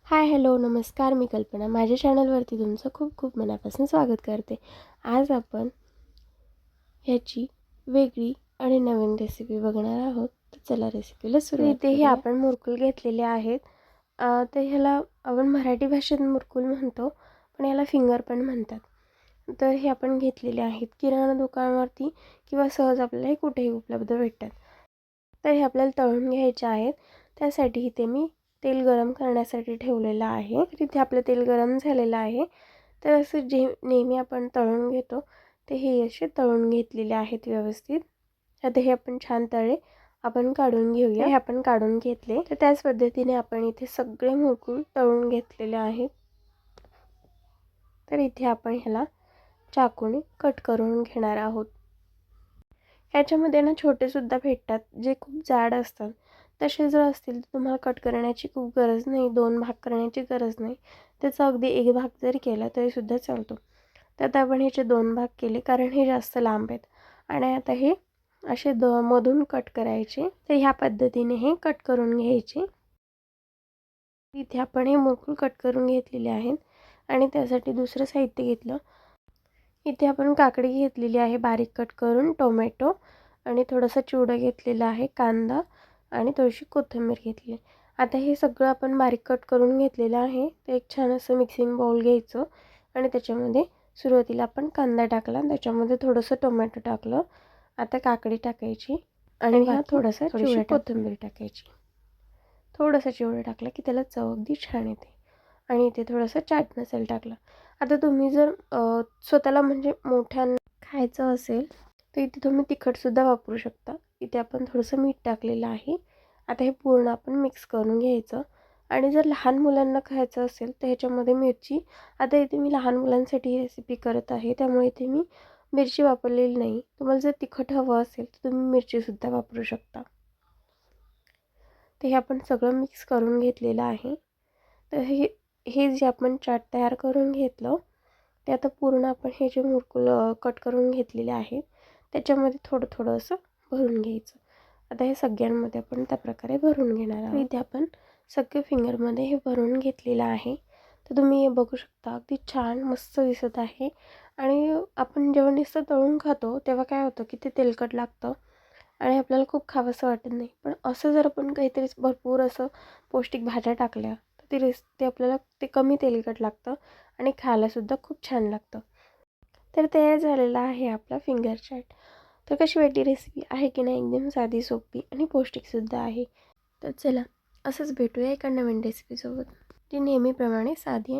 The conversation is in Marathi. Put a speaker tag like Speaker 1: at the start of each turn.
Speaker 1: हाय हॅलो नमस्कार, मी कल्पना. माझ्या चॅनलवरती तुमचं खूप खूप मनापासून स्वागत करते. आज आपण ह्याची वेगळी आणि नवीन रेसिपी बघणार आहोत. तर चला रेसिपीला सुरुवात करूया. इथेही आपण मुरकुल घेतलेले आहेत. तर ह्याला आपण मराठी भाषेत मुरकुल म्हणतो, पण याला फिंगर पण म्हणतात. तर हे आपण घेतलेले आहेत. किराणा दुकानावरती किंवा सहज आपल्याला हे कुठेही उपलब्ध भेटतात. तर हे आपल्याला तळून घ्यायचे आहेत. त्यासाठी इथे मी तेल गरम करण्यासाठी ठेवलेलं आहे. तिथे आपलं तेल गरम झालेलं आहे. तर असं जे नेहमी आपण तळून घेतो ते हे असे तळून घेतलेले आहेत व्यवस्थित. आता हे आपण छान तळे आपण काढून घेऊया. हे आपण काढून घेतले. तर त्याच पद्धतीने आपण इथे सगळे मुरकुल तळून घेतलेले आहेत. तर इथे आपण ह्याला चाकूने कट करून घेणार आहोत. ह्याच्यामध्ये ना छोटे सुद्धा भेटतात जे खूप जाड असतात. तसे जर असतील तर तुम्हाला कट करण्याची खूप गरज नाही, 2 भाग करण्याची गरज नाही. त्याचा अगदी 1 भाग जरी केला तरी सुद्धा चालतो. तर आता आपण ह्याचे 2 भाग केले कारण हे जास्त लांब आहेत आणि आता हे असे मधून कट करायचे. तर ह्या पद्धतीने हे कट करून घ्यायचे. इथे आपण हे मुरकुल कट करून घेतलेले आहेत आणि त्यासाठी दुसरं साहित्य घेतलं. इथे आपण काकडी घेतलेली आहे बारीक कट करून, टोमॅटो आणि थोडंसं चिवडं घेतलेलं आहे, कांदा आणि थोडीशी कोथिंबीर घेतली. आता हे सगळं आपण बारीक कट करून घेतलेलं आहे. तर एक छान असं मिक्सिंग बाउल घ्यायचं आणि त्याच्यामध्ये सुरुवातीला आपण कांदा टाकला, त्याच्यामध्ये थोडंसं टोमॅटो टाकलं. आता काकडी टाकायची आणि ह्या थोडीशी कोथिंबीर टाकायची. थोडंसं चिवडं टाकलं की त्याला चव अगदी छान येते. आणि इथे थोडंसं चाट मसाला टाकला. आता तुम्ही जर स्वतःला म्हणजे मोठ्यानं खायचं असेल तर इथे तुम्ही तिखटसुद्धा वापरू शकता. इथे आपण थोडंसं मीठ टाकलेलं आहे. आता हे पूर्ण आपण मिक्स करून घ्यायचं. आणि जर लहान मुलांना खायचं असेल तर ह्याच्यामध्ये मिरची, आता इथे मी लहान मुलांसाठी ही रेसिपी करत आहे त्यामुळे इथे मी मिरची वापरलेली नाही. तुम्हाला जर तिखट हवं असेल तर तुम्ही मिरचीसुद्धा वापरू शकता. तर हे आपण सगळं मिक्स करून घेतलेलं आहे. तर हे जे आपण चाट तयार करून घेतलं ते आता पूर्ण आपण हे जे मुरकुल कट करून घेतलेले आहेत त्याच्यामध्ये थोडं थोडं असं भरून घ्यायचं. आता हे सगळ्यांमध्ये आपण त्या प्रकारे भरून घेणार आहोत. इथे आपण सगळे फिंगरमध्ये हे भरून घेतलेलं आहे. तर तुम्ही हे बघू शकता अगदी छान मस्त दिसत आहे. आणि आपण जेव्हा नुसतं तळून खातो तेव्हा काय होतं की ते तेलकट लागतं आणि आपल्याला खूप खावंसं वाटत नाही. पण असं जर आपण काहीतरी भरपूर असं पौष्टिक भाज्या टाकल्या तर ते आपल्याला ते कमी तेलकट लागतं आणि खायलासुद्धा खूप छान लागतं. तर तयार झालेला आहे आपला फिंगर चाट. तर कशी वाटली रेसिपी? आहे की नाही एकदम साधी, सोपी आणि पौष्टिकसुद्धा आहे. तर चला असंच भेटूया एका नवीन रेसिपीसोबत, ती नेहमीप्रमाणे साधी आणि